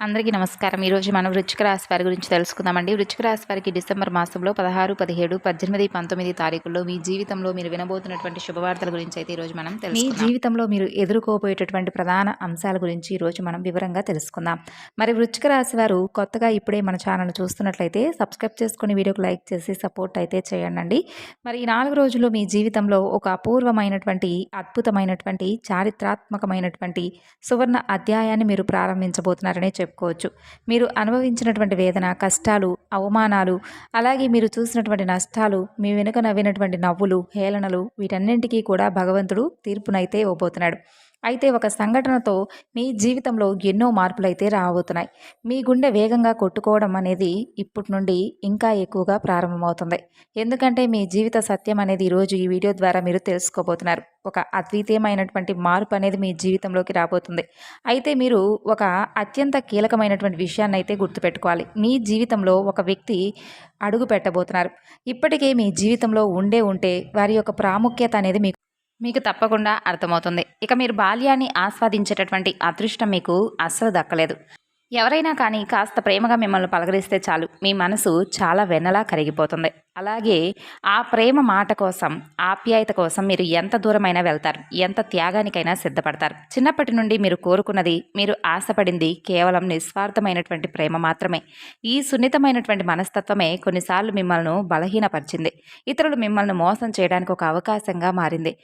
అందరికీ నమస్కారం. ఈరోజు మనం వృశ్చిక రాశి వారి గురించి తెలుసుకుందామండి. వృశ్చిక రాశి వారికి డిసెంబర్ మాసంలో 16, 17, 18, 19 తారీఖుల్లో మీ జీవితంలో మీరు వినబోతున్నటువంటి శుభవార్తల గురించి అయితే ఈరోజు మనం తెలుసుకుందాం. మీ జీవితంలో మీరు ఎదుర్కోబోయేటటువంటి ప్రధాన అంశాల గురించి ఈరోజు మనం వివరంగా తెలుసుకుందాం. మరి వృశ్చిక రాశి వారు కొత్తగా ఇప్పుడే మన ఛానల్ చూస్తున్నట్లయితే సబ్స్క్రైబ్ చేసుకుని వీడియోకి లైక్ చేసి సపోర్ట్ అయితే చేయండి. మరి ఈ 4 రోజుల్లో మీ జీవితంలో ఒక అపూర్వమైనటువంటి, అద్భుతమైనటువంటి, చారిత్రాత్మకమైనటువంటి సువర్ణ అధ్యాయాన్ని మీరు ప్రారంభించబోతున్నారనే చెప్పుకోవచ్చు. మీరు అనుభవించినటువంటి వేదన, కష్టాలు, అవమానాలు, అలాగే మీరు చూసినటువంటి నష్టాలు, మీ వెనుక నవ్వినటువంటి నవ్వులు, హేళనలు, వీటన్నింటికీ కూడా భగవంతుడు తీర్పునైతే ఇవ్వబోతున్నాడు. అయితే ఒక సంఘటనతో మీ జీవితంలో ఎన్నో మార్పులైతే రాబోతున్నాయి. మీ గుండె వేగంగా కొట్టుకోవడం అనేది ఇప్పటి నుండి ఇంకా ఎక్కువగా ప్రారంభమవుతుంది. ఎందుకంటే మీ జీవిత సత్యం అనేది ఈరోజు ఈ వీడియో ద్వారా మీరు తెలుసుకోబోతున్నారు. ఒక అద్వితీయమైనటువంటి మార్పు అనేది మీ జీవితంలోకి రాబోతుంది. అయితే మీరు ఒక అత్యంత కీలకమైనటువంటి విషయాన్ని అయితే గుర్తుపెట్టుకోవాలి. మీ జీవితంలో ఒక వ్యక్తి అడుగు పెట్టబోతున్నారు. ఇప్పటికే మీ జీవితంలో ఉంటే వారి యొక్క ప్రాముఖ్యత అనేది మీకు మీకు తప్పకుండా అర్థమవుతుంది. ఇక మీరు బాల్యాన్ని ఆస్వాదించేటటువంటి అదృష్టం మీకు అస్సలు దక్కలేదు. ఎవరైనా కానీ కాస్త ప్రేమగా మిమ్మల్ని పలకరిస్తే చాలు మీ మనసు చాలా వెన్నలా కరిగిపోతుంది. అలాగే ఆ ప్రేమ మాట కోసం, ఆప్యాయత కోసం మీరు ఎంత దూరమైనా వెళ్తారు, ఎంత త్యాగానికైనా సిద్ధపడతారు. చిన్నప్పటి నుండి మీరు కోరుకున్నది, మీరు ఆశపడింది కేవలం నిస్వార్థమైనటువంటి ప్రేమ మాత్రమే. ఈ సున్నితమైనటువంటి మనస్తత్వమే కొన్నిసార్లు మిమ్మల్ని బలహీనపరిచింది. ఇతరులు మిమ్మల్ని మోసం చేయడానికి ఒక అవకాశంగా మారింది.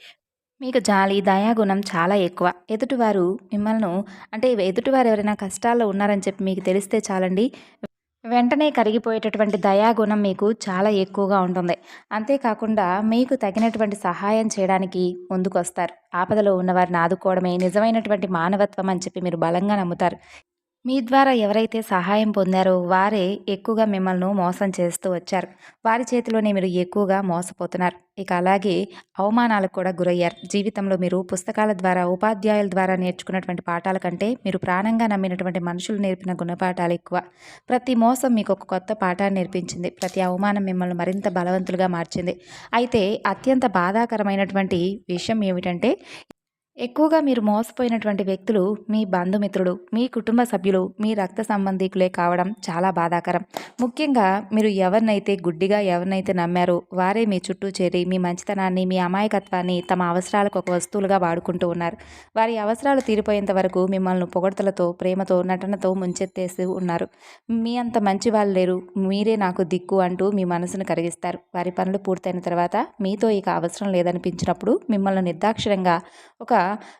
మీకు జాలి, దయాగుణం చాలా ఎక్కువ. ఎదుటివారు ఎవరైనా కష్టాల్లో ఉన్నారని చెప్పి మీకు తెలిస్తే చాలండి, వెంటనే కరిగిపోయేటటువంటి దయాగుణం మీకు చాలా ఎక్కువగా ఉంటుంది. అంతేకాకుండా మీకు తగినటువంటి సహాయం చేయడానికి ముందుకొస్తారు. ఆపదలో ఉన్నవారిని ఆదుకోవడమే నిజమైనటువంటి మానవత్వం అని చెప్పి మీరు బలంగా నమ్ముతారు. మీ ద్వారా ఎవరైతే సహాయం పొందారో వారే ఎక్కువగా మిమ్మల్ని మోసం చేస్తూ వచ్చారు. వారి చేతిలోనే మీరు ఎక్కువగా మోసపోతున్నారు. ఇక అలాగే అవమానాలకు కూడా గురయ్యారు. జీవితంలో మీరు పుస్తకాల ద్వారా, ఉపాధ్యాయుల ద్వారా నేర్చుకున్నటువంటి పాఠాల కంటే మీరు ప్రాణంగా నమ్మినటువంటి మనుషులు నేర్పిన గుణపాఠాలు ఎక్కువ. ప్రతి మోసం మీకు ఒక కొత్త పాఠాన్ని నేర్పించింది. ప్రతి అవమానం మిమ్మల్ని మరింత బలవంతులుగా మార్చింది. అయితే అత్యంత బాధాకరమైనటువంటి విషయం ఏమిటంటే, ఎక్కువగా మీరు మోసపోయినటువంటి వ్యక్తులు మీ బంధుమిత్రులు, మీ కుటుంబ సభ్యులు, మీ రక్త సంబంధీకులే కావడం చాలా బాధాకరం. ముఖ్యంగా మీరు ఎవరినైతే నమ్మారో వారే మీ చుట్టూ చేరి మీ మంచితనాన్ని, మీ అమాయకత్వాన్ని తమ అవసరాలకు ఒక వస్తువులుగా వాడుకుంటూ ఉన్నారు. వారి అవసరాలు తీరిపోయేంత వరకు మిమ్మల్ని పొగడ్తలతో, ప్రేమతో, నటనతో ముంచెత్తేస్తూ ఉన్నారు. మీ అంత మంచి వాళ్ళు లేరు, మీరే నాకు దిక్కు అంటూ మీ మనసును కరిగిస్తారు. వారి పనులు పూర్తయిన తర్వాత మీతో ఇక అవసరం లేదనిపించినప్పుడు మిమ్మల్ని నిర్దాక్షిణ్యంగా ఒక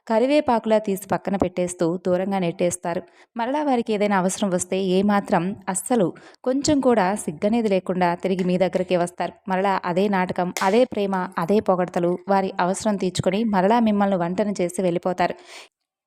కరివేపాకులా తీసి పక్కన పెట్టేస్తూ దూరంగా నెట్టేస్తారు. మరలా వారికి ఏదైనా అవసరం వస్తే ఏమాత్రం అస్సలు కొంచెం కూడా సిగ్గనేది లేకుండా తిరిగి మీ దగ్గరికి వస్తారు. మరలా అదే నాటకం, అదే ప్రేమ, అదే పొగడ్తలు, వారి అవసరం తీర్చుకొని మరలా మిమ్మల్ని వంటన చేసి వెళ్ళిపోతారు.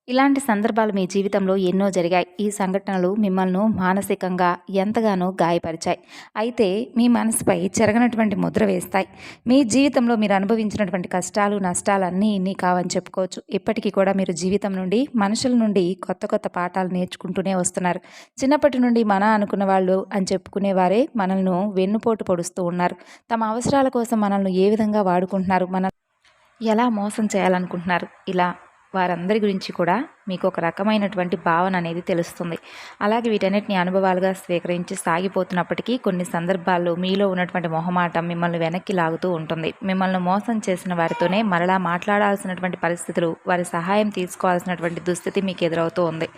ఇలాంటి సందర్భాలు మీ జీవితంలో ఎన్నో జరిగాయి. ఈ సంఘటనలు మిమ్మల్ని మానసికంగా ఎంతగానో గాయపరిచాయి. అయితే మీ మనసుపై చెరగనటువంటి ముద్ర వేస్తాయి. మీ జీవితంలో మీరు అనుభవించినటువంటి కష్టాలు, నష్టాలు అన్నీ ఇన్ని కావని చెప్పుకోవచ్చు. ఇప్పటికీ కూడా మీరు జీవితం నుండి, మనుషుల నుండి కొత్త కొత్త పాఠాలు నేర్చుకుంటూనే వస్తున్నారు. చిన్నప్పటి నుండి అనుకున్న వాళ్ళు అని చెప్పుకునేవారే మనల్ని వెన్నుపోటు పొడుస్తూ ఉన్నారు. తమ అవసరాల కోసం మనల్ని ఏ విధంగా వాడుకుంటున్నారు, మనం ఎలా మోసం చేయాలనుకుంటున్నారు, ఇలా వారందరి గురించి కూడా మీకు ఒక రకమైనటువంటి భావన అనేది తెలుస్తుంది. అలాగే వీటన్నిటిని అనుభవాలుగా స్వీకరించి సాగిపోతున్నప్పటికీ కొన్ని సందర్భాల్లో మీలో ఉన్నటువంటి మొహమాటం మిమ్మల్ని వెనక్కి లాగుతూ ఉంటుంది. మిమ్మల్ని మోసం చేసిన వారితోనే మరలా మాట్లాడాల్సినటువంటి పరిస్థితులు, వారి సహాయం తీసుకోవాల్సినటువంటి దుస్థితి మీకు ఎదురవుతూ ఉంది.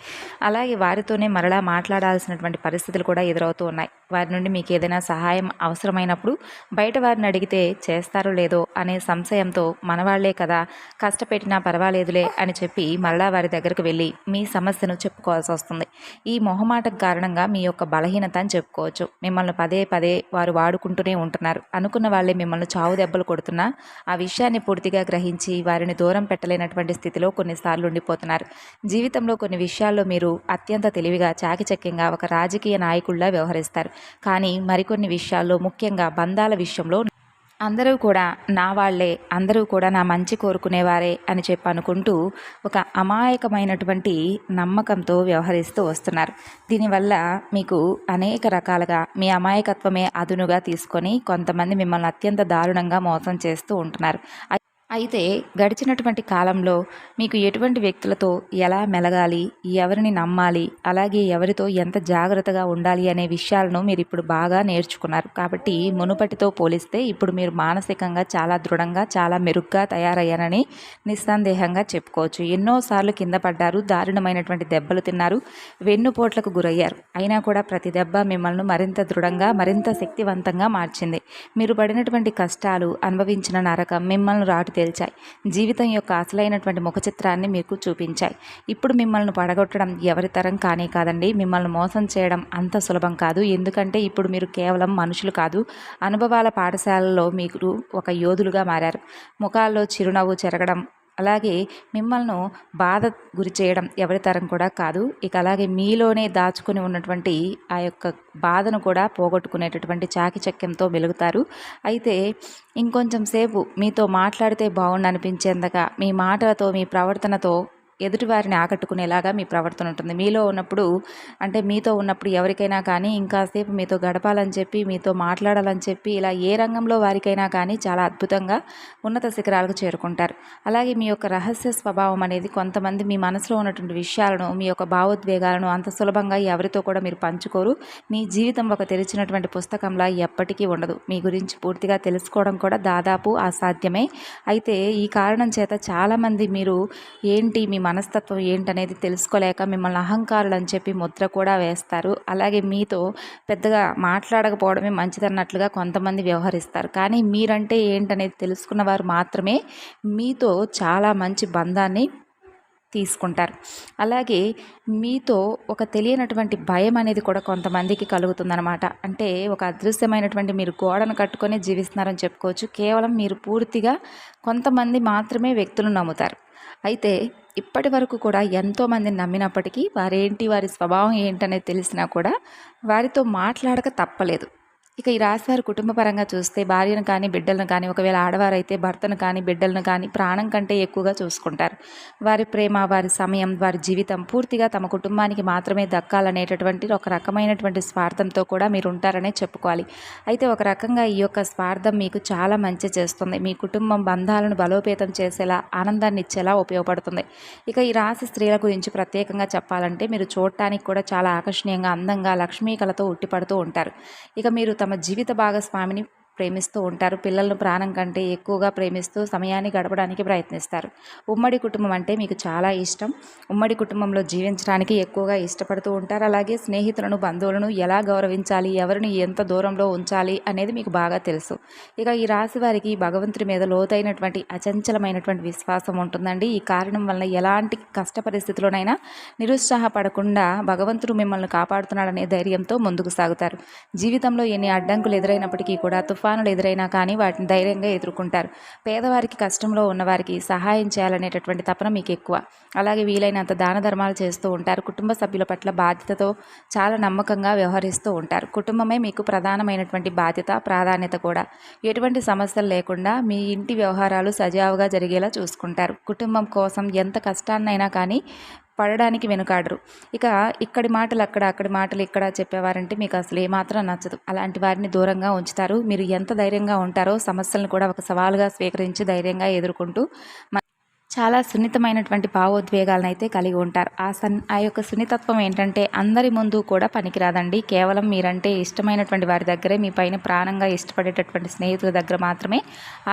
అలాగే వారితోనే మరలా మాట్లాడాల్సినటువంటి పరిస్థితులు కూడా ఎదురవుతూ ఉన్నాయి. వారి నుండి మీకు ఏదైనా సహాయం అవసరమైనప్పుడు బయట వారిని అడిగితే చేస్తారో లేదో అనే సంశయంతో మనవాళ్లే కదా, కష్టపెట్టినా పర్వాలేదులే అని చెప్పి మరలా వారి దగ్గరకు వెళ్ళి మీ సమస్యను చెప్పుకోవాల్సి వస్తుంది. ఈ మొహమాటం కారణంగా మీ యొక్క బలహీనత అని చెప్పుకోవచ్చు. మిమ్మల్ని పదే పదే వారు వాడుకుంటూనే ఉంటున్నారు. అనుకున్న వాళ్ళే మిమ్మల్ని చావు దెబ్బలు కొడుతున్నా ఆ విషయాన్ని పూర్తిగా గ్రహించి వారిని దూరం పెట్టలేనటువంటి స్థితిలో కొన్నిసార్లు ఉండిపోతున్నారు. జీవితంలో కొన్ని విషయాల్లో మీరు అత్యంత తెలివిగా, చాకచక్యంగా ఒక రాజకీయ నాయకుల్లా వ్యవహరిస్తారు. కానీ మరికొన్ని విషయాల్లో, ముఖ్యంగా బంధాల విషయంలో అందరూ కూడా నా వాళ్లే, అందరూ కూడా నా మంచి కోరుకునేవారే అని చెప్పి అనుకుంటూ ఒక అమాయకమైనటువంటి నమ్మకంతో వ్యవహరిస్తూ వస్తున్నారు. దీనివల్ల మీకు అనేక రకాలుగా మీ అమాయకత్వమే అదునుగా తీసుకొని కొంతమంది మిమ్మల్ని అత్యంత దారుణంగా మోసం చేస్తూ ఉంటున్నారు. అయితే గడిచినటువంటి కాలంలో మీకు ఎటువంటి వ్యక్తులతో ఎలా మెలగాలి, ఎవరిని నమ్మాలి, అలాగే ఎవరితో ఎంత జాగ్రత్తగా ఉండాలి అనే విషయాలను మీరిప్పుడు బాగా నేర్చుకున్నారు. కాబట్టి మునుపటితో పోలిస్తే ఇప్పుడు మీరు మానసికంగా చాలా దృఢంగా, చాలా మెరుగ్గా తయారయ్యారని నిస్సందేహంగా చెప్పుకోవచ్చు. ఎన్నోసార్లు కింద పడ్డారు, దారుణమైనటువంటి దెబ్బలు తిన్నారు, వెన్నుపోట్లకు గురయ్యారు. అయినా కూడా ప్రతి దెబ్బ మిమ్మల్ని మరింత దృఢంగా, మరింత శక్తివంతంగా మార్చింది. మీరు పడినటువంటి కష్టాలు, అనుభవించిన నరకం మిమ్మల్ని రాటు తేల్చాయి. జీవితం యొక్క అసలైనటువంటి ముఖ చిత్రాన్ని మీకు చూపించాయి. ఇప్పుడు మిమ్మల్ని పడగొట్టడం ఎవరి తరం కానే కాదండి. మిమ్మల్ని మోసం చేయడం అంత సులభం కాదు. ఎందుకంటే ఇప్పుడు మీరు కేవలం మనుషులు కాదు, అనుభవాల పాఠశాలలో మీరు ఒక యోధులుగా మారారు. ముఖాల్లో చిరునవ్వు చెరగడం, అలాగే మిమ్మల్ని బాధ గురి చేయడం ఎవరి తరం కూడా కాదు. ఇక అలాగే మీలోనే దాచుకుని ఉన్నటువంటి ఆ యొక్క బాధను కూడా పోగొట్టుకునేటటువంటి చాకిచక్యంతో వెలుగుతారు. అయితే ఇంకొంచెం సేపు మీతో మాట్లాడితే బాగుండు అనిపించేంతగా మీ మాటలతో, మీ ప్రవర్తనతో ఎదుటివారిని ఆకట్టుకునేలాగా మీ ప్రవర్తన ఉంటుంది. మీలో ఉన్నప్పుడు, అంటే మీతో ఉన్నప్పుడు ఎవరికైనా కానీ ఇంకాసేపు మీతో గడపాలని చెప్పి, మీతో మాట్లాడాలని చెప్పి, ఇలా ఏ రంగంలో వారికైనా కానీ చాలా అద్భుతంగా ఉన్నత శిఖరాలకు చేరుకుంటారు. అలాగే మీ యొక్క రహస్య స్వభావం అనేది కొంతమంది మీ మనసులో ఉన్నటువంటి విషయాలను, మీ యొక్క భావోద్వేగాలను అంత సులభంగా ఎవరితో కూడా మీరు పంచుకోరు. మీ జీవితం ఒక తెరిచినటువంటి పుస్తకంలా ఎప్పటికీ ఉండదు. మీ గురించి పూర్తిగా తెలుసుకోవడం కూడా దాదాపు అసాధ్యమే. అయితే ఈ కారణం చేత చాలామంది మీరు ఏంటి, మీ మనస్తత్వం ఏంటనేది తెలుసుకోలేక మిమ్మల్ని అహంకారులు అని చెప్పి ముద్ర కూడా వేస్తారు. అలాగే మీతో పెద్దగా మాట్లాడకపోవడమే మంచిదన్నట్లుగా కొంతమంది వ్యవహరిస్తారు. కానీ మీరంటే ఏంటనేది తెలుసుకున్న వారు మాత్రమే మీతో చాలా మంచి బంధాన్ని తీసుకుంటారు. అలాగే మీతో ఒక తెలియనటువంటి భయం అనేది కూడా కొంతమందికి కలుగుతుందన్నమాట. అంటే ఒక అదృశ్యమైనటువంటి మీరు గోడను కట్టుకొని జీవిస్తున్నారని చెప్పుకోవచ్చు. కేవలం మీరు పూర్తిగా కొంతమంది మాత్రమే వ్యక్తులను నమ్ముతారు. అయితే ఇప్పటి వరకు కూడా ఎంతోమందిని నమ్మినప్పటికీ వారేంటి, వారి స్వభావం ఏంటనేది తెలిసినా కూడా వారితో మాట్లాడక తప్పలేదు. ఇక ఈ రాశివారి కుటుంబ పరంగా చూస్తే భార్యను కానీ, బిడ్డలను కానీ, ఒకవేళ ఆడవారైతే భర్తను కానీ, బిడ్డలను కానీ ప్రాణం కంటే ఎక్కువగా చూసుకుంటారు. వారి ప్రేమ, వారి సమయం, వారి జీవితం పూర్తిగా తమ కుటుంబానికి మాత్రమే దక్కాలనేటటువంటి ఒక రకమైనటువంటి స్వార్థంతో కూడా మీరు ఉంటారనే చెప్పుకోవాలి. అయితే ఒక రకంగా ఈ యొక్క స్వార్థం మీకు చాలా మంచి చేస్తుంది. మీ కుటుంబం బంధాలను బలోపేతం చేసేలా, ఆనందాన్ని ఇచ్చేలా ఉపయోగపడుతుంది. ఇక ఈ రాశి స్త్రీల గురించి ప్రత్యేకంగా చెప్పాలంటే మీరు చూడటానికి కూడా చాలా ఆకర్షణీయంగా, అందంగా, లక్ష్మీ కళతో ఉట్టిపడుతూ ఉంటారు. ఇక మీరు తమ జీవిత భాగస్వామిని ప్రేమిస్తూ ఉంటారు. పిల్లలను ప్రాణం కంటే ఎక్కువగా ప్రేమిస్తూ సమయాన్ని గడపడానికి ప్రయత్నిస్తారు. ఉమ్మడి కుటుంబం అంటే మీకు చాలా ఇష్టం. ఉమ్మడి కుటుంబంలో జీవించడానికి ఎక్కువగా ఇష్టపడుతూ ఉంటారు. అలాగే స్నేహితులను, బంధువులను ఎలా గౌరవించాలి, ఎవరిని ఎంత దూరంలో ఉంచాలి అనేది మీకు బాగా తెలుసు. ఇక ఈ రాశి వారికి భగవంతుడి మీద లోతైనటువంటి అచంచలమైనటువంటి విశ్వాసం ఉంటుందండి. ఈ కారణం వల్ల ఎలాంటి కష్ట పరిస్థితుల్లోనైనా నిరుత్సాహపడకుండా భగవంతుడు మిమ్మల్ని కాపాడుతున్నాడనే ధైర్యంతో ముందుకు సాగుతారు. జీవితంలో ఎన్ని అడ్డంకులు ఎదురైనప్పటికీ కూడా తుఫానులు ఎదురైనా కానీ వాటిని ధైర్యంగా ఎదుర్కొంటారు. పేదవారికి, కష్టంలో ఉన్నవారికి సహాయం చేయాలనేటటువంటి తపన మీకు ఎక్కువ. అలాగే వీలైనంత దాన ధర్మాలు చేస్తూ ఉంటారు. కుటుంబ సభ్యుల పట్ల బాధ్యతతో చాలా నమ్మకంగా వ్యవహరిస్తూ ఉంటారు. కుటుంబమే మీకు ప్రధానమైనటువంటి బాధ్యత, ప్రాధాన్యత కూడా. ఎటువంటి సమస్యలు లేకుండా మీ ఇంటి వ్యవహారాలు సజావుగా జరిగేలా చూసుకుంటారు. కుటుంబం కోసం ఎంత కష్టాన్నైనా కానీ పడడానికి వెనుకాడరు. ఇక ఇక్కడి మాటలు అక్కడ, అక్కడి మాటలు ఇక్కడ చెప్పేవారంటే మీకు అసలు ఏమాత్రం నచ్చదు. అలాంటి వారిని దూరంగా ఉంచుతారు. మీరు ఎంత ధైర్యంగా ఉంటారో సమస్యలను కూడా ఒక సవాలుగా స్వీకరించి ధైర్యంగా ఎదుర్కొంటూ చాలా సున్నితమైనటువంటి భావోద్వేగాలను అయితే కలిగి ఉంటారు. ఆ యొక్క సున్నితత్వం ఏంటంటే అందరి ముందు కూడా పనికిరాదండి. కేవలం మీరంటే ఇష్టమైనటువంటి వారి దగ్గరే, మీ పైన ప్రాణంగా ఇష్టపడేటటువంటి స్నేహితుల దగ్గర మాత్రమే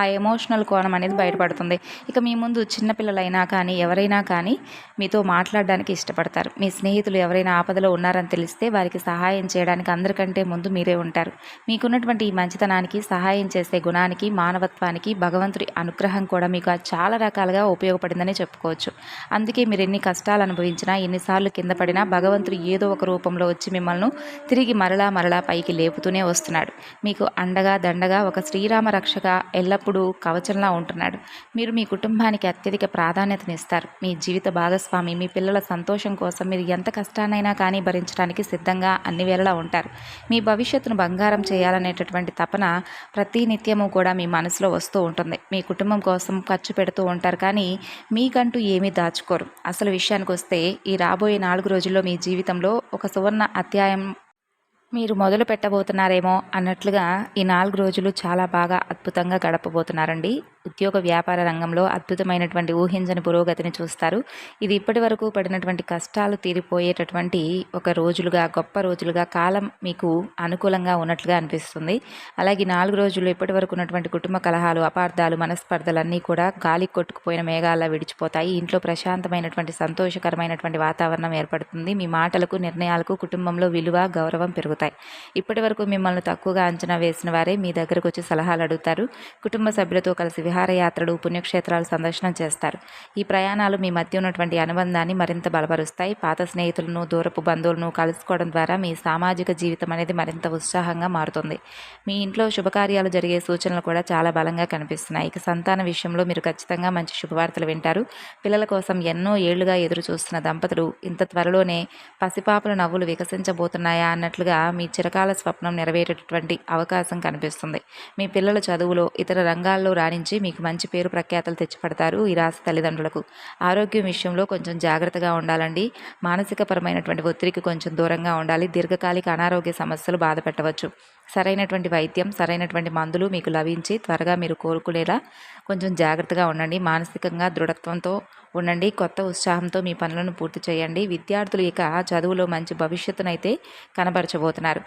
ఆ ఎమోషనల్ కోణం అనేది బయటపడుతుంది. ఇక మీ ముందు చిన్నపిల్లలైనా కానీ, ఎవరైనా కానీ మీతో మాట్లాడడానికి ఇష్టపడతారు. మీ స్నేహితులు ఎవరైనా ఆపదలో ఉన్నారని తెలిస్తే వారికి సహాయం చేయడానికి అందరికంటే ముందు మీరే ఉంటారు. మీకున్నటువంటి ఈ మంచితనానికి, సహాయం చేసే గుణానికి, మానవత్వానికి భగవంతుడి అనుగ్రహం కూడా మీకు చాలా రకాలుగా ఉపయోగపడిందని చెప్పుకోవచ్చు. అందుకే మీరు ఎన్ని కష్టాలు అనుభవించినా, ఎన్నిసార్లు కింద పడినా భగవంతుడు ఏదో ఒక రూపంలో వచ్చి మిమ్మల్ని తిరిగి మరలా పైకి లేపుతూనే వస్తున్నాడు. మీకు అండగా, దండగా, ఒక శ్రీరామ రక్షగా ఎల్లప్పుడూ కవచంలా ఉంటున్నాడు. మీరు మీ కుటుంబానికి అత్యధిక ప్రాధాన్యతనిస్తారు. మీ జీవిత భాగస్వామి, మీ పిల్లల సంతోషం కోసం మీరు ఎంత కష్టాన్నైనా కానీ భరించడానికి సిద్ధంగా అన్ని వేళలా ఉంటారు. మీ భవిష్యత్తును బంగారం చేయాలనేటటువంటి తపన ప్రతి నిత్యము కూడా మీ మనసులో వస్తూ ఉంటుంది. మీ కుటుంబం కోసం ఖర్చు పెడుతూ ఉంటారు. కానీ మీకంటూ ఏమీ దాచుకోరు. అసలు విషయానికి వస్తే ఈ రాబోయే 4 రోజుల్లో మీ జీవితంలో ఒక సువర్ణ అధ్యాయం మీరు మొదలు పెట్టబోతున్నారేమో అన్నట్లుగా ఈ 4 రోజులు చాలా బాగా అద్భుతంగా గడపబోతున్నారండి. ఉద్యోగ వ్యాపార రంగంలో అద్భుతమైనటువంటి ఊహించని పురోగతిని చూస్తారు. ఇది ఇప్పటి వరకు పడినటువంటి కష్టాలు తీరిపోయేటటువంటి ఒక రోజులుగా, గొప్ప రోజులుగా కాలం మీకు అనుకూలంగా ఉన్నట్లుగా అనిపిస్తుంది. అలాగే 4 రోజులు ఇప్పటి వరకు ఉన్నటువంటి కుటుంబ కలహాలు, అపార్థాలు, మనస్పర్ధలన్నీ కూడా గాలికి కొట్టుకుపోయిన మేఘాల్లా విడిచిపోతాయి. ఇంట్లో ప్రశాంతమైనటువంటి సంతోషకరమైనటువంటి వాతావరణం ఏర్పడుతుంది. మీ మాటలకు, నిర్ణయాలకు కుటుంబంలో విలువ, గౌరవం పెరుగుతాయి. ఇప్పటి వరకు మిమ్మల్ని తక్కువగా అంచనా వేసిన వారే మీ దగ్గరకు వచ్చి సలహాలు అడుగుతారు. కుటుంబ సభ్యులతో కలిసి విహారయాత్రలు, పుణ్యక్షేత్రాలు సందర్శనం చేస్తారు. ఈ ప్రయాణాలు మీ మధ్య ఉన్నటువంటి అనుబంధాన్ని మరింత బలపరుస్తాయి. పాత స్నేహితులను, దూరపు బంధువులను కలుసుకోవడం ద్వారా మీ సామాజిక జీవితం అనేది మరింత ఉత్సాహంగా మారుతుంది. మీ ఇంట్లో శుభకార్యాలు జరిగే సూచనలు కూడా చాలా బలంగా కనిపిస్తున్నాయి. ఇక సంతాన విషయంలో మీరు ఖచ్చితంగా మంచి శుభవార్తలు వింటారు. పిల్లల కోసం ఎన్నో ఏళ్లుగా ఎదురు చూస్తున్న దంపతులు ఇంత త్వరలోనే పసిపాపల నవ్వులు వికసించబోతున్నాయా అన్నట్లుగా మీ చిరకాల స్వప్నం నెరవేరేటటువంటి అవకాశం కనిపిస్తుంది. మీ పిల్లల చదువులో, ఇతర రంగాల్లో రాణించి మీకు మంచి పేరు ప్రఖ్యాతలు తెచ్చిపెడతారు. ఈ రాశి తల్లిదండ్రులకు ఆరోగ్యం విషయంలో కొంచెం జాగ్రత్తగా ఉండాలండి. మానసికపరమైనటువంటి ఒత్తిడికి కొంచెం దూరంగా ఉండాలి. దీర్ఘకాలిక అనారోగ్య సమస్యలు బాధ పెట్టవచ్చు. సరైనటువంటి వైద్యం, సరైనటువంటి మందులు మీకు లభించి త్వరగా మీరు కోలుకునేలా కొంచెం జాగ్రత్తగా ఉండండి. మానసికంగా దృఢత్వంతో ఉండండి. కొత్త ఉత్సాహంతో మీ పనులను పూర్తి చేయండి. విద్యార్థులు ఇక చదువులో మంచి భవిష్యత్తునైతే కనబరచబోతున్నారు.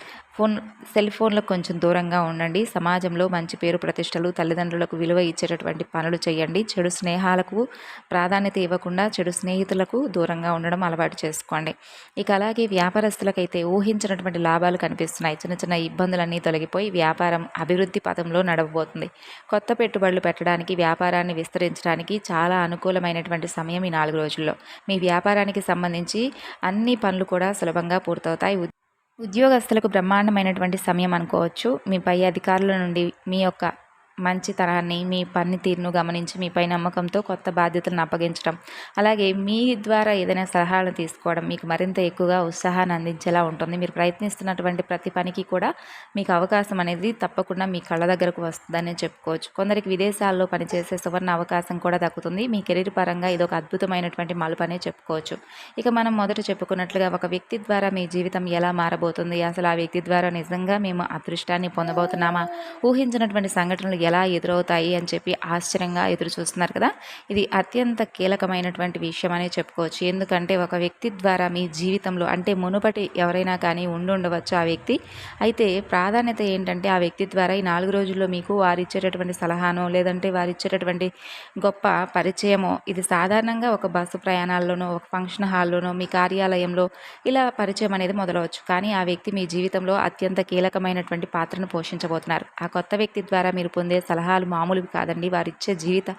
సెల్ ఫోన్లకు కొంచెం దూరంగా ఉండండి. సమాజంలో మంచి పేరు ప్రతిష్టలు, తల్లిదండ్రులకు విలువ ఇచ్చేటటువంటి పనులు చేయండి. చెడు స్నేహాలకు ప్రాధాన్యత ఇవ్వకుండా చెడు స్నేహితులకు దూరంగా ఉండడం అలవాటు చేసుకోండి. ఇక అలాగే వ్యాపారస్తులకైతే ఊహించినటువంటి లాభాలు కనిపిస్తున్నాయి. చిన్న చిన్న ఇబ్బందులన్నీ తొలగిపోయి వ్యాపారం అభివృద్ధి పథంలో నడవబోతుంది. కొత్త పెట్టుబడులు పెట్టడానికి, వ్యాపారాన్ని విస్తరించడానికి చాలా అనుకూలమైనటువంటి సమయం ఈ 4 రోజుల్లో. మీ వ్యాపారానికి సంబంధించి అన్ని పనులు కూడా సులభంగా పూర్తవుతాయి. ఉద్యోగస్తులకు బ్రహ్మాండమైనటువంటి సమయం అనుకోవచ్చు. మీ పై అధికారుల నుండి మీ యొక్క మంచి తరాన్ని, మీ పనితీరును గమనించి మీపై నమ్మకంతో కొత్త బాధ్యతలను అప్పగించడం, అలాగే మీ ద్వారా ఏదైనా సలహాలను తీసుకోవడం మీకు మరింత ఎక్కువగా ఉత్సాహాన్ని అందించేలా ఉంటుంది. మీరు ప్రయత్నిస్తున్నటువంటి ప్రతి పనికి కూడా మీకు అవకాశం అనేది తప్పకుండా మీ కళ్ళ దగ్గరకు వస్తుందని చెప్పుకోవచ్చు. కొందరికి విదేశాల్లో పనిచేసే సువర్ణ అవకాశం కూడా దక్కుతుంది. మీ కెరీర్ పరంగా ఇదొక అద్భుతమైనటువంటి మలుపనే చెప్పుకోవచ్చు. ఇక మనం మొదట చెప్పుకున్నట్లుగా ఒక వ్యక్తి ద్వారా మీ జీవితం ఎలా మారబోతుంది, అసలు ఆ వ్యక్తి ద్వారా నిజంగా మేము అదృష్టాన్ని పొందబోతున్నామా, ఊహించినటువంటి సంఘటనలు ఎలా ఎదురవుతాయి అని చెప్పి ఆశ్చర్యంగా ఎదురు చూస్తున్నారు కదా. ఇది అత్యంత కీలకమైనటువంటి విషయం అనే చెప్పుకోవచ్చు. ఎందుకంటే ఒక వ్యక్తి ద్వారా మీ జీవితంలో, అంటే మునుపటి ఎవరైనా కానీ ఉండవచ్చు ఆ వ్యక్తి. అయితే ప్రాధాన్యత ఏంటంటే ఆ వ్యక్తి ద్వారా ఈ 4 రోజుల్లో మీకు వారిచ్చేటటువంటి సలహానో, లేదంటే వారిచ్చేటటువంటి గొప్ప పరిచయమో, ఇది సాధారణంగా ఒక బస్సు ప్రయాణాల్లోనో, ఒక ఫంక్షన్ హాల్లోనో, మీ కార్యాలయంలో ఇలా పరిచయం అనేది మొదలవచ్చు. కానీ ఆ వ్యక్తి మీ జీవితంలో అత్యంత కీలకమైనటువంటి పాత్రను పోషించబోతున్నారు. ఆ కొత్త వ్యక్తి ద్వారా మీరు పొందే సలహాలు మామూలువి కాదండి. వారిచ్చే జీవిత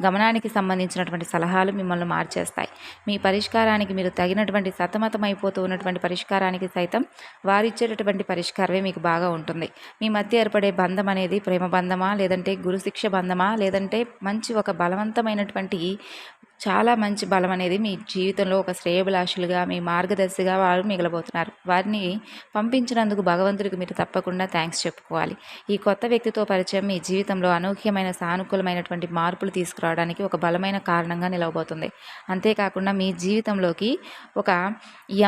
గమనానికి సంబంధించినటువంటి సలహాలు మిమ్మల్ని మార్చేస్తాయి. మీ పరిష్కారానికి మీరు తగినటువంటి సతమతమైపోతూ ఉన్నటువంటి పరిష్కారానికి సైతం వారిచ్చేటటువంటి పరిష్కారమే మీకు బాగా ఉంటుంది. మీ మధ్య ఏర్పడే బంధం అనేది ప్రేమ బంధమా, లేదంటే గురుశిక్ష బంధమా, లేదంటే మంచి ఒక బలవంతమైనటువంటి చాలా మంచి బలం అనేది మీ జీవితంలో ఒక శ్రేయోభిలాషులుగా, మీ మార్గదర్శిగా వారు మిగలబోతున్నారు. వారిని పంపించినందుకు భగవంతుడికి మీరు తప్పకుండా థ్యాంక్స్ చెప్పుకోవాలి. ఈ కొత్త వ్యక్తితో పరిచయం మీ జీవితంలో అనూహ్యమైన సానుకూలమైనటువంటి మార్పులు తీసుకురావడానికి ఒక బలమైన కారణంగా నిలవబోతుంది. అంతేకాకుండా మీ జీవితంలోకి ఒక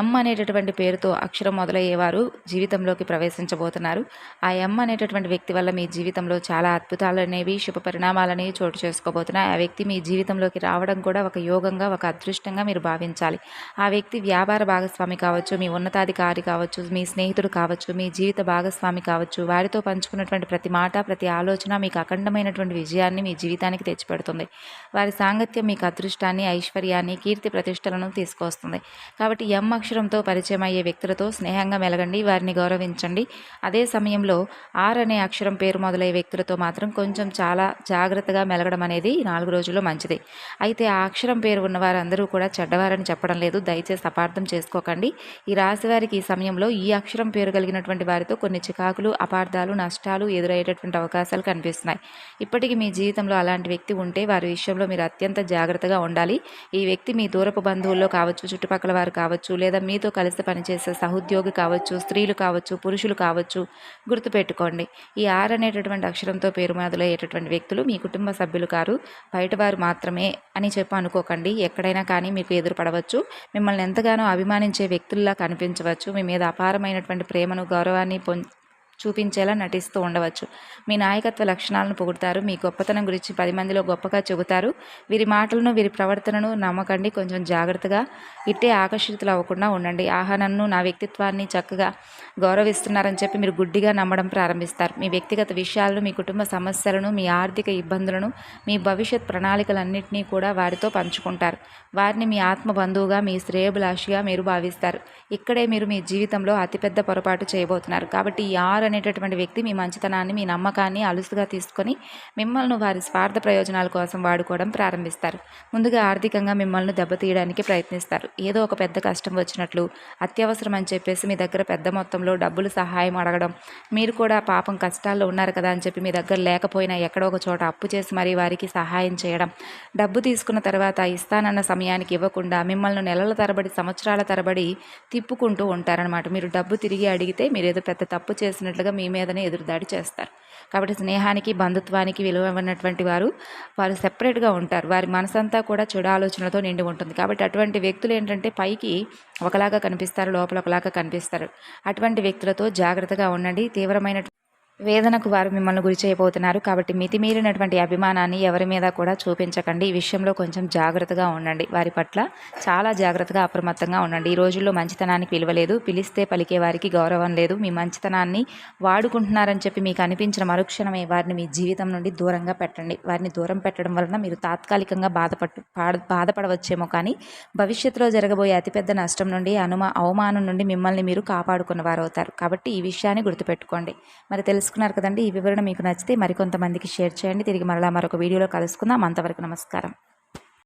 ఎం అనేటటువంటి పేరుతో అక్షరం మొదలయ్యేవారు జీవితంలోకి ప్రవేశించబోతున్నారు. ఆ ఎం అనేటటువంటి వ్యక్తి వల్ల మీ జీవితంలో చాలా అద్భుతాలు అనేవి, శుభ పరిణామాలనేవి చోటు చేసుకోబోతున్నాయి. ఆ వ్యక్తి మీ జీవితంలోకి రావడం కూడా ఒక యోగంగా, ఒక అదృష్టంగా మీరు భావించాలి. ఆ వ్యక్తి వ్యాపార భాగస్వామి కావచ్చు, మీ ఉన్నతాధికారి కావచ్చు, మీ స్నేహితుడు కావచ్చు, మీ జీవిత భాగస్వామి కావచ్చు. వారితో పంచుకున్నటువంటి ప్రతి మాట, ప్రతి ఆలోచన మీకు అఖండమైనటువంటి విజయాన్ని మీ జీవితానికి తెచ్చిపెడుతుంది. వారి సాంగత్యం మీకు అదృష్టాన్ని, ఐశ్వర్యాన్ని, కీర్తి ప్రతిష్టలను తీసుకొస్తుంది. కాబట్టి ఎం అక్షరంతో పరిచయం అయ్యే వ్యక్తులతో స్నేహంగా మెలగండి, వారిని గౌరవించండి. అదే సమయంలో ఆర్ అనే అక్షరం పేరు మొదలయ్యే వ్యక్తులతో మాత్రం కొంచెం చాలా జాగ్రత్తగా మెలగడం అనేది 4 రోజుల్లో మంచిది. అయితే ఆ అక్షరం పేరు ఉన్న వారందరూ కూడా చెడ్డవారని చెప్పడం లేదు, దయచేసి అపార్థం చేసుకోకండి. ఈ రాశి వారికి ఈ సమయంలో ఈ అక్షరం పేరు కలిగినటువంటి వారితో కొన్ని చికాకులు, అపార్థాలు, నష్టాలు ఎదురయ్యేటటువంటి అవకాశాలు కనిపిస్తున్నాయి. ఇప్పటికీ మీ జీవితంలో అలాంటి వ్యక్తి ఉంటే వారి విషయంలో మీరు అత్యంత జాగ్రత్తగా ఉండాలి. ఈ వ్యక్తి మీ దూరపు బంధువుల్లో కావచ్చు, చుట్టుపక్కల వారు కావచ్చు, లేదా మీతో కలిసి పనిచేసే సహోద్యోగి కావచ్చు, స్త్రీలు కావచ్చు, పురుషులు కావచ్చు. గుర్తుపెట్టుకోండి, ఈ ఆర్ అనేటటువంటి అక్షరంతో పేరు మొదలయ్యేటటువంటి వ్యక్తులు మీ కుటుంబ సభ్యులు కారు, బయటవారు మాత్రమే అని అనుకోకండి. ఎక్కడైనా కానీ మీకు ఎదురుపడవచ్చు. మిమ్మల్ని ఎంతగానో అభిమానించే వ్యక్తుల్లా కనిపించవచ్చు. మీ మీద అపారమైనటువంటి ప్రేమను, గౌరవాన్ని చూపించేలా నటిస్తూ ఉండవచ్చు. మీ నాయకత్వ లక్షణాలను పొగుడుతారు. మీ గొప్పతనం గురించి 10 మందిలో గొప్పగా చెబుతారు. వీరి మాటలను వీరి ప్రవర్తనను నమ్మకండి. కొంచెం జాగ్రత్తగా ఇట్టే ఆకర్షితులు అవ్వకుండా ఉండండి. ఆహా, నన్ను నా వ్యక్తిత్వాన్ని చక్కగా గౌరవిస్తున్నారని చెప్పి మీరు గుడ్డిగా నమ్మడం ప్రారంభిస్తారు. మీ వ్యక్తిగత విషయాలను, మీ కుటుంబ సమస్యలను, మీ ఆర్థిక ఇబ్బందులను, మీ భవిష్యత్ ప్రణాళికలన్నింటినీ కూడా వారితో పంచుకుంటారు. వారిని మీ ఆత్మ బంధువుగా, మీ శ్రేయోభిలాషిగా మీరు భావిస్తారు. ఇక్కడే మీరు మీ జీవితంలో అతిపెద్ద పొరపాటు చేయబోతున్నారు. కాబట్టి ఈ 6 అనేటటువంటి వ్యక్తి మీ మంచితనాన్ని, మీ నమ్మకాన్ని అలుసుగా తీసుకొని మిమ్మల్ని వారి స్వార్థ ప్రయోజనాల కోసం వాడుకోవడం ప్రారంభిస్తారు. ముందుగా ఆర్థికంగా మిమ్మల్ని దెబ్బతీయడానికి ప్రయత్నిస్తారు. ఏదో ఒక పెద్ద కష్టం వచ్చినట్లు, అత్యవసరం అని చెప్పేసి మీ దగ్గర పెద్ద మొత్తంలో డబ్బులు సహాయం అడగడం, మీరు కూడా పాపం కష్టాల్లో ఉన్నారు కదా అని చెప్పి మీ దగ్గర లేకపోయినా ఎక్కడో ఒక చోట అప్పు చేసి మరీ వారికి సహాయం చేయడం, డబ్బు తీసుకున్న తర్వాత ఇస్తానన్న సమయానికి ఇవ్వకుండా మిమ్మల్ని నెలల తరబడి, సంవత్సరాల తరబడి తిప్పుకుంటూ ఉంటారనమాట. మీరు డబ్బు తిరిగి అడిగితే మీరు ఏదో పెద్ద తప్పు చేసినట్లుగా మీ మీదనే ఎదురుదాడి చేస్తారు. కాబట్టి స్నేహానికి, బంధుత్వానికి విలువ ఇవ్వనటువంటి వారు సెపరేట్గా ఉంటారు. వారి మనసంతా కూడా చెడు ఆలోచనలతో నిండి ఉంటుంది. కాబట్టి అటువంటి వ్యక్తులు ఏంటంటే పైకి ఒకలాగా కనిపిస్తారు, లోపల ఒకలాగా కనిపిస్తారు. అటువంటి వ్యక్తులతో జాగ్రత్తగా ఉండండి. తీవ్రమైన వేదనకు వారు మిమ్మల్ని గురి చేయబోతున్నారు. కాబట్టి మితిమీరినటువంటి అభిమానాన్ని ఎవరి మీద కూడా చూపించకండి. ఈ విషయంలో కొంచెం జాగ్రత్తగా ఉండండి. వారి పట్ల చాలా జాగ్రత్తగా, అప్రమత్తంగా ఉండండి. ఈ రోజుల్లో మంచితనానికి విలువ లేదు. పిలిస్తే పలికే వారికి గౌరవం లేదు. మీ మంచితనాన్ని వాడుకుంటున్నారని చెప్పి మీకు అనిపించిన మరుక్షణమే వారిని మీ జీవితం నుండి దూరంగా పెట్టండి. వారిని దూరం పెట్టడం వలన మీరు తాత్కాలికంగా బాధపడవచ్చేమో, కానీ భవిష్యత్తులో జరగబోయే అతిపెద్ద నష్టం నుండి, అవమానం నుండి మిమ్మల్ని మీరు కాపాడుకున్న వారు అవుతారు. కాబట్టి ఈ విషయాన్ని గుర్తుపెట్టుకోండి. మరి తెలుసుకున్నారు కదండి. ఈ వివరణ మీకు నచ్చితే మరికొంతమందికి షేర్ చేయండి. తిరిగి మరలా మరొక వీడియోలో కలుసుకుందాం. అంతవరకు నమస్కారం.